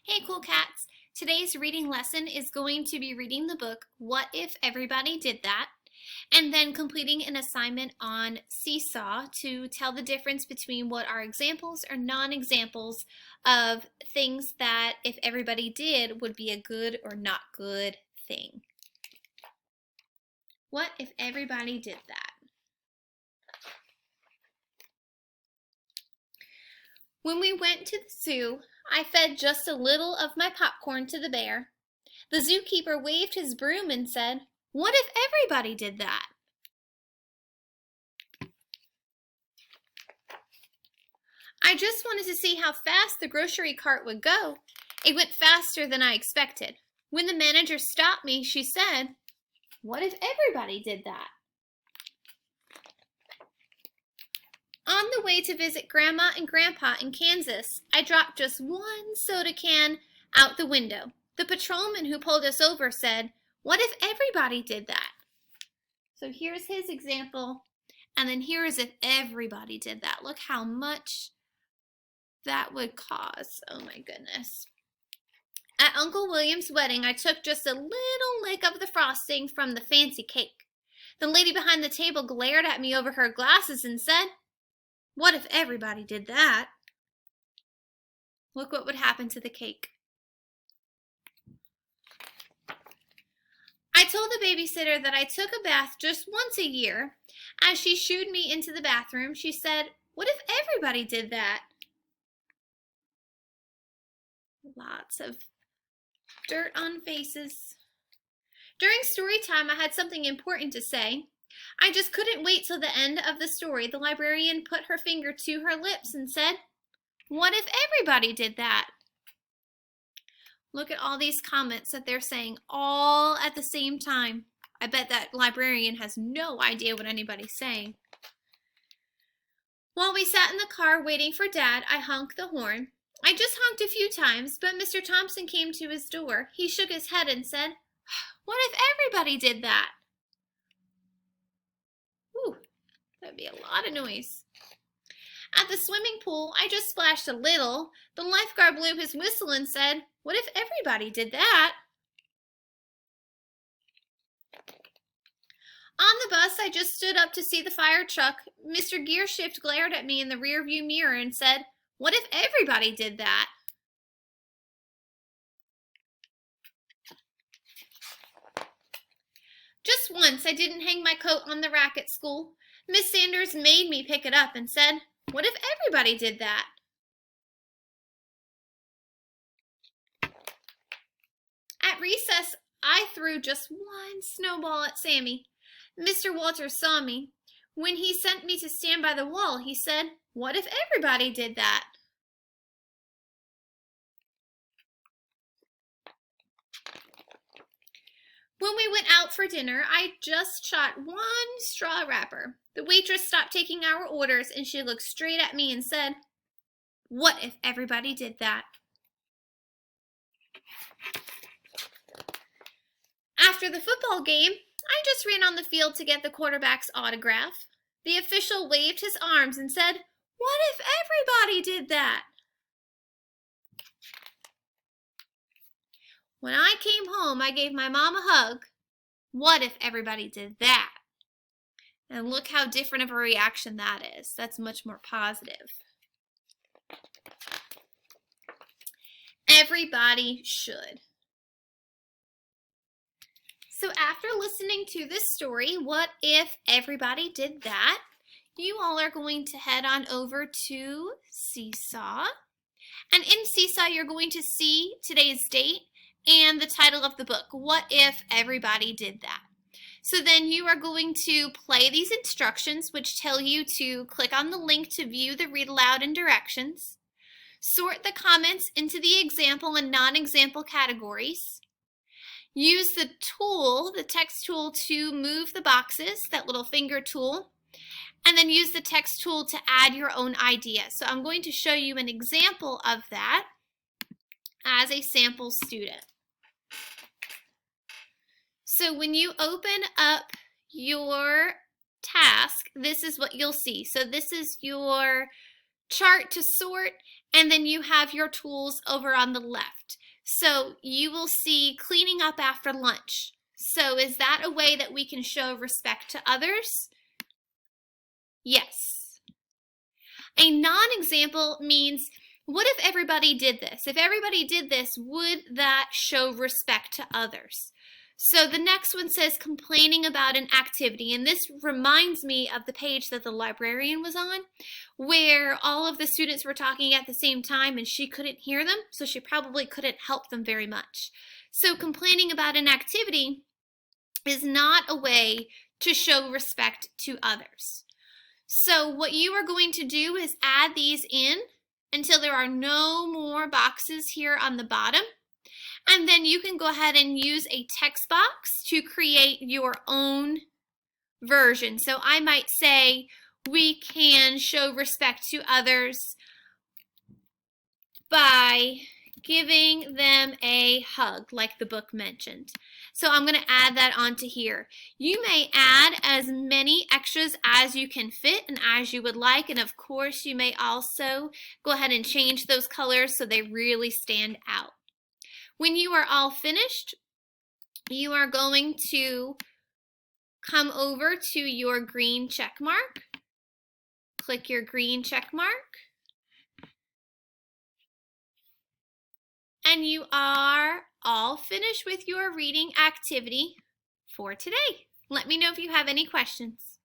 Hey cool cats! Today's reading lesson is going to be reading the book What If Everybody Did That? And then completing an assignment on Seesaw to tell the difference between what are examples or non-examples of things that if everybody did would be a good or not good thing. What if everybody did that? When we went to the zoo, I fed just a little of my popcorn to the bear. The zookeeper waved his broom and said, "What if everybody did that?" I just wanted to see how fast the grocery cart would go. It went faster than I expected. When the manager stopped me, she said, "What if everybody did that?" On the way to visit Grandma and Grandpa in Kansas, I dropped just one soda can out the window. The patrolman who pulled us over said, "What if everybody did that?" So here's his example, and then here is if everybody did that. Look how much that would cause. Oh my goodness. At Uncle William's wedding, I took just a little lick of the frosting from the fancy cake. The lady behind the table glared at me over her glasses and said, "What if everybody did that?" Look what would happen to the cake. I told the babysitter that I took a bath just once a year. As she shooed me into the bathroom, she said, "What if everybody did that?" Lots of dirt on faces. During story time, I had something important to say. I just couldn't wait till the end of the story. The librarian put her finger to her lips and said, "What if everybody did that?" Look at all these comments that they're saying all at the same time. I bet that librarian has no idea what anybody's saying. While we sat in the car waiting for Dad, I honked the horn. I just honked a few times, but Mr. Thompson came to his door. He shook his head and said, "What if everybody did that?" Whew, that'd be a lot of noise. At the swimming pool, I just splashed a little. The lifeguard blew his whistle and said, "What if everybody did that?" On the bus, I just stood up to see the fire truck. Mr. Gearshift glared at me in the rearview mirror and said, "What if everybody did that?" Just once, I didn't hang my coat on the rack at school. Miss Sanders made me pick it up and said, "What if everybody did that?" At recess, I threw just one snowball at Sammy. Mr. Walters saw me. When he sent me to stand by the wall, he said, "What if everybody did that?" When we went out for dinner, I just shot one straw wrapper. The waitress stopped taking our orders and she looked straight at me and said, "What if everybody did that?" After the football game, I just ran on the field to get the quarterback's autograph. The official waved his arms and said, "What if everybody did that?" When I came home, I gave my mom a hug. What if everybody did that? And look how different of a reaction that is. That's much more positive. Everybody should. So after listening to this story, what if everybody did that? You all are going to head on over to Seesaw. And in Seesaw, you're going to see today's date and the title of the book, What If Everybody Did That? So then you are going to play these instructions, which tell you to click on the link to view the read aloud and directions. Sort the comments into the example and non-example categories. Use the tool, the text tool, to move the boxes, that little finger tool. And then use the text tool to add your own idea. So I'm going to show you an example of that as a sample student. So when you open up your task, this is what you'll see. So this is your chart to sort, and then you have your tools over on the left. So you will see cleaning up after lunch. So is that a way that we can show respect to others? Yes. A non-example means, what if everybody did this? If everybody did this, would that show respect to others? So the next one says complaining about an activity, and this reminds me of the page that the librarian was on, where all of the students were talking at the same time and she couldn't hear them, so she probably couldn't help them very much. So complaining about an activity is not a way to show respect to others. So what you are going to do is add these in until there are no more boxes here on the bottom. And then you can go ahead and use a text box to create your own version. So I might say, we can show respect to others by giving them a hug, like the book mentioned. So I'm going to add that onto here. You may add as many extras as you can fit and as you would like, and of course you may also go ahead and change those colors so they really stand out. When you are all finished, you are going to come over to your green check mark. Click your green check mark. And you are all finished with your reading activity for today. Let me know if you have any questions.